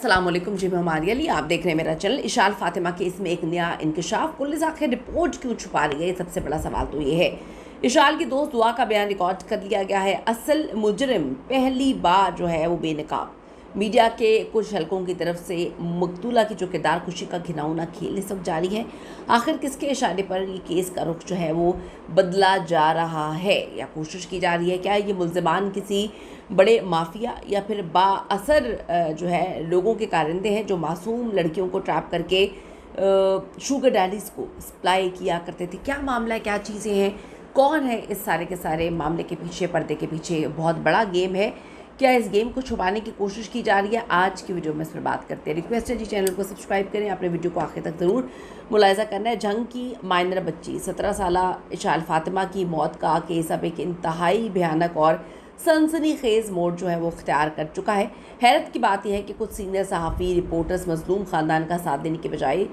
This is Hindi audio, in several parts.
अस्सलाम वालेकुम जी, मैं हमारी अली, आप देख रहे हैं मेरा चैनल। इशाल फातिमा केस में एक नया इंकशाफ, पुलिस आखिर रिपोर्ट क्यों छुपा रही है, सबसे बड़ा सवाल तो ये है। इशाल की दोस्त दुआ का बयान रिकॉर्ड कर लिया गया है। असल मुजरिम पहली बार जो है वो बेनकाब। मीडिया के कुछ हलकों की तरफ से मकतूला की जो किरदार खुशी का घिनौना खेल इस वक्त जारी है। आखिर किसके इशारे पर ये केस का रुख जो है वो बदला जा रहा है या कोशिश की जा रही है? क्या ये मुल्ज़िमान किसी बड़े माफिया या फिर बाअसर जो है लोगों के कारिंदे हैं जो मासूम लड़कियों को ट्रैप करके शुगर डैडीज़ को सप्लाई किया करते थे? क्या मामला है, क्या चीज़ें हैं, कौन है इस सारे के सारे मामले के पीछे, पर्दे के पीछे? बहुत बड़ा गेम है। क्या इस गेम को छुपाने की कोशिश की जा रही है? आज की वीडियो में इस पर बात करते हैं। रिक्वेस्ट है जी, चैनल को सब्सक्राइब करें, अपने वीडियो को आखिर तक ज़रूर मुलाहिज़ा करना है। जंग की माइनर बच्ची 17 साला इशाल फातिमा की मौत का केस अब एक इंतहाई भयानक और सनसनीखेज़ मोड़ जो है वो इख्तियार कर चुका है। हैरत की बात यह है कि कुछ सीनियर सहाफ़ी रिपोर्टर्स मज़लूम ख़ानदान का साथ देने के बजाय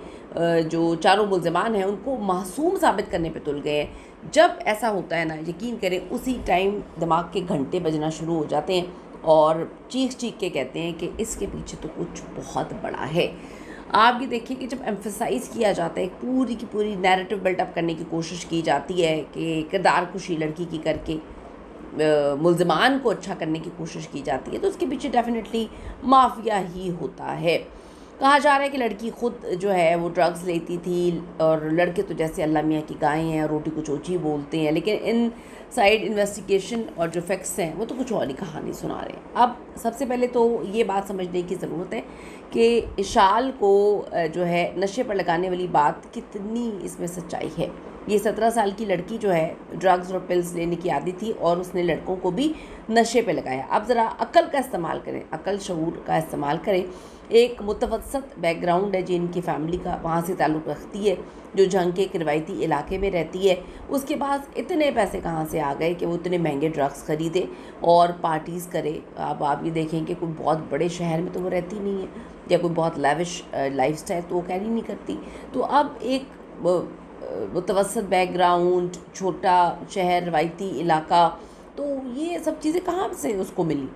जो चारों मुल्ज़िमान हैं उनको मासूम साबित करने पे तुल गए हैं। जब ऐसा होता है ना, यकीन करें उसी टाइम दिमाग के घंटे बजना शुरू हो जाते हैं और चीख चीख के कहते हैं कि इसके पीछे तो कुछ बहुत बड़ा है। आप ये देखिए कि जब एम्फसाइज़ किया जाता है, पूरी की पूरी नैरेटिव बिल्टअप करने की कोशिश की जाती है कि किरदार कुशी लड़की की करके मुल्ज़िमान को अच्छा करने की कोशिश की जाती है, तो उसके पीछे डेफिनेटली माफिया ही होता है। कहा जा रहा है कि लड़की खुद जो है वो ड्रग्स लेती थी और लड़के तो जैसे अल्लाह मियाँ की गायें हैं, रोटी को चोची बोलते हैं, लेकिन इन साइड इन्वेस्टिगेशन और जो फैक्ट्स हैं वो तो कुछ और ही कहानी सुना रहे हैं। अब सबसे पहले तो ये बात समझने की ज़रूरत है कि इशाल को जो है नशे पर लगाने वाली बात कितनी इसमें सच्चाई है। ये 17 साल की लड़की जो है ड्रग्स और पिल्स लेने की आदी थी और उसने लड़कों को भी नशे पे लगाया। अब ज़रा अक्ल का इस्तेमाल करें, अक्ल शऊर का इस्तेमाल करें। एक मुतवस्सत बैकग्राउंड है जिनकी फैमिली का वहाँ से ताल्लुक़ रखती है, जो जंग के एक रिवायती इलाके में रहती है। उसके पास इतने पैसे कहाँ से आ गए कि वो इतने महंगे ड्रग्स ख़रीदे और पार्टीज़ करे? अब आप ये देखें कि कोई बहुत बड़े शहर में तो वो रहती नहीं है, या कोई बहुत लैविश लाइफस्टाइल तो वो कैरी नहीं करती। तो अब एक मुतवस्सत बैकग्राउंड, छोटा शहर, रवायती इलाका, तो ये सब चीज़ें कहाँ से उसको मिली?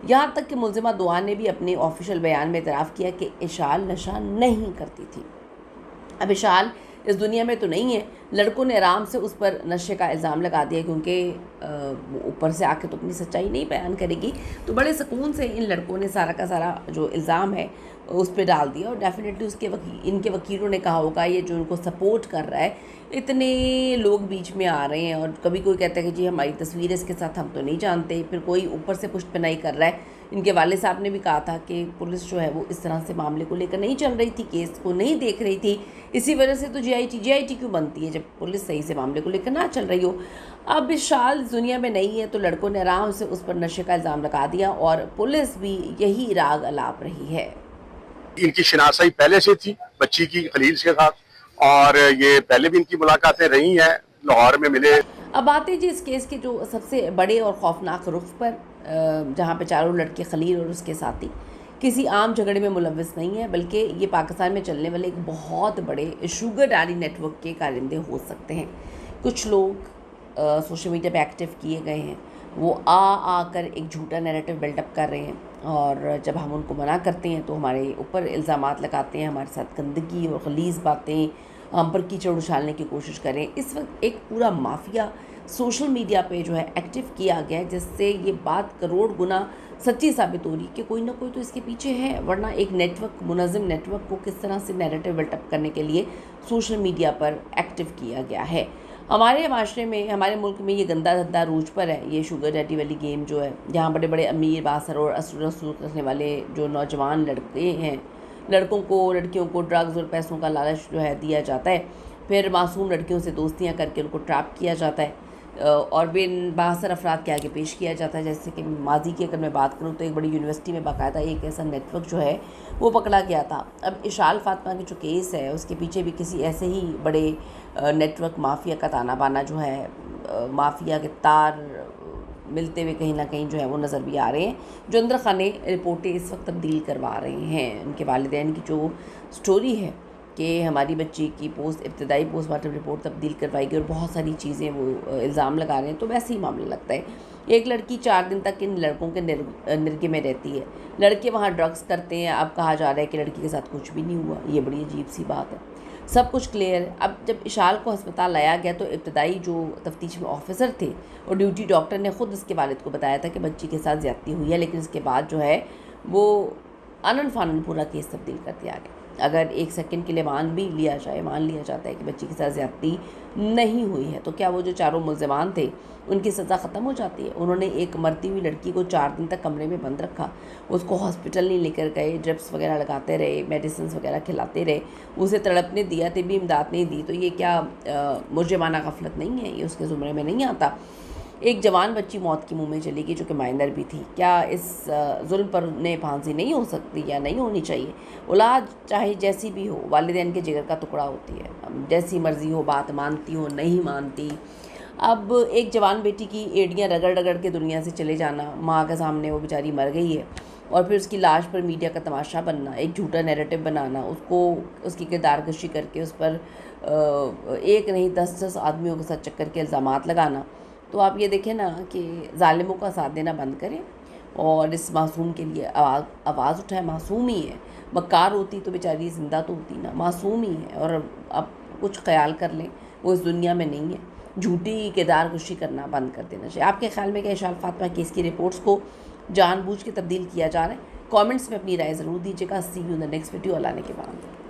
यहाँ तक कि मुल्ज़िमा दुआ ने भी अपने ऑफिशियल बयान में इतराफ़ किया कि इशाल नशा नहीं करती थी। अब इशाल इस दुनिया में तो नहीं है। लड़कों ने आराम से उस पर नशे का इल्ज़ाम लगा दिया क्योंकि ऊपर से आके तो अपनी सच्चाई नहीं बयान करेगी, तो बड़े सुकून से इन लड़कों ने सारा का सारा जो इल्ज़ाम है उस पर डाल दिया। और डेफिनेटली उसके इनके वकीलों ने कहा होगा, ये जो इनको सपोर्ट कर रहा है, इतने लोग बीच में आ रहे हैं और कभी कोई कहता है कि जी हमारी तस्वीर इसके साथ, हम तो नहीं जानते, फिर कोई ऊपर से पुष्ट पनाही कर रहा है। इनके वाले साहब ने भी कहा था कि पुलिस जो है वो इस तरह से मामले को लेकर नहीं चल रही थी, केस को नहीं देख रही थी, इसी वजह से तो जीआईटी क्यों बनती है जब पुलिस सही से मामले को लेकर ना चल रही हो। अब इशाल दुनिया में नहीं है तो लड़कों ने आराम से उस पर नशे का इल्ज़ाम लगा दिया और पुलिस भी यही राग अलाप रही है। इनकी शिनासाई पहले से थी बच्ची की खलील के साथ, और ये पहले भी इनकी मुलाकातें रही हैं, लाहौर में मिले। अब आते जी इस केस के जो सबसे बड़े और खौफनाक रुख पर, जहाँ पे चारों लड़के खलील और उसके साथी किसी आम झगड़े में मुलव्वस नहीं है, बल्कि ये पाकिस्तान में चलने वाले एक बहुत बड़े शुगर डैडी नेटवर्क के कारिंदे हो सकते हैं। कुछ लोग सोशल मीडिया पे एक्टिव किए गए हैं, वो आकर एक झूठा नैरेटिव बिल्डअप कर रहे हैं और जब हम उनको मना करते हैं तो हमारे ऊपर इल्ज़ामात लगाते हैं, हमारे साथ गंदगी और गलीज़ बातें, हम पर कीचड़ उछालने की कोशिश करें। इस वक्त एक पूरा माफिया सोशल मीडिया पे जो है एक्टिव किया गया है, जिससे ये बात करोड़ गुना सच्ची साबित हो रही है कि कोई ना कोई तो इसके पीछे है, वरना एक नेटवर्क, मुनज़्ज़म नेटवर्क को किस तरह से नैरेटिव बिल्टअप करने के लिए सोशल मीडिया पर एक्टिव किया गया है। हमारे माशरे में, हमारे मुल्क में ये गंदा धंधा रूज पर है, ये शुगर डैडी वाली गेम जो है, जहाँ बड़े बड़े अमीर, बासर और असर रसूख रखने वाले जो नौजवान लड़के हैं, लड़कों को, लड़कियों को ड्रग्स और पैसों का लालच जो है दिया जाता है, फिर मासूम लड़कियों से दोस्तियां करके उनको ट्रैप किया जाता है और बिन बासर अफराद के आगे पेश किया जाता है। जैसे कि माजी की अगर मैं बात करूँ तो एक बड़ी यूनिवर्सिटी में बाकायदा एक ऐसा नेटवर्क जो है वो पकड़ा गया था। अब इशाल फातिमा की जो केस है उसके पीछे भी किसी ऐसे ही बड़े नेटवर्क माफिया का ताना बाना जो है, माफिया के तार मिलते हुए कहीं ना कहीं जो है वो नज़र भी आ रहे हैं। जो अंदर खाने रिपोर्टें इस वक्त तब्दील करवा रहे हैं, उनके वालिदैन की जो स्टोरी है कि हमारी बच्ची की इब्तदाई पोस्टमार्टम रिपोर्ट तब्दील करवाई गई और बहुत सारी चीज़ें वो इल्ज़ाम लगा रहे हैं, तो वैसे ही मामला लगता है। एक लड़की 4 दिन तक इन लड़कों के निर्गे में रहती है। लड़के वहाँ ड्रग्स करते हैं। अब कहा जा रहा है कि लड़की के साथ कुछ भी नहीं हुआ। ये बड़ी अजीब सी बात है। सब कुछ क्लियर है। अब जब इशाल को अस्पताल लाया गया तो इब्तदाई जो तफ्तीश में ऑफिसर थे और ड्यूटी डॉक्टर ने ख़ुद इसके वालिद को बताया था कि बच्ची के साथ ज़्यादती हुई है, लेकिन इसके बाद जो है वो आनन फानन पूरा केस तब्दील कर दिया गया। अगर एक सेकंड के लिए मान लिया जाता है कि बच्ची के साथ ज़्यादती नहीं हुई है, तो क्या वो जो चारों मुल्ज़िमान थे उनकी सज़ा ख़त्म हो जाती है? उन्होंने एक मरती हुई लड़की को 4 दिन तक कमरे में बंद रखा, उसको हॉस्पिटल नहीं लेकर गए, ड्रिप्स वगैरह लगाते रहे, मेडिसिन वगैरह खिलाते रहे, उसे तड़पने दिया, तिब्बी इमदाद नहीं दी, तो ये क्या मुजरिमाना गफलत नहीं है? ये उसके ज़ुमरे में नहीं आता? एक जवान बच्ची मौत के मुंह में चली गई जो कि माइनर भी थी। क्या इस जुल्म पर उन्हें फांसी नहीं हो सकती या नहीं होनी चाहिए? औलाद चाहे जैसी भी हो, वालिदैन के जिगर का टुकड़ा होती है। जैसी मर्जी हो, बात मानती हो नहीं मानती। अब एक जवान बेटी की एड़ियाँ रगड़ रगड़ के दुनिया से चले जाना, माँ के सामने वो बेचारी मर गई है, और फिर उसकी लाश पर मीडिया का तमाशा बनना, एक झूठा नैरेटिव बनाना, उसको उसकी किरदारकशी करके उस पर एक नहीं 10-10 आदमियों के साथ चक्कर के इल्ज़ामात लगाना। तो आप ये देखें ना कि ज़ालिमों का साथ देना बंद करें और इस मासूम के लिए आवाज़ उठाएं। मासूम ही है, मक्कार होती तो बेचारी ज़िंदा तो होती ना, मासूम ही है। और अब कुछ ख्याल कर लें, वो इस दुनिया में नहीं है। झूठी किरदारकशी करना बंद कर देना चाहिए। आपके ख्याल में क्या इशाल फातिमा केस की रिपोर्ट्स को जानबूझ के तब्दील किया जा रहा है? कमेंट्स में अपनी राय ज़रूर दीजिएगा। See you in the next video. Allah ने के बाद।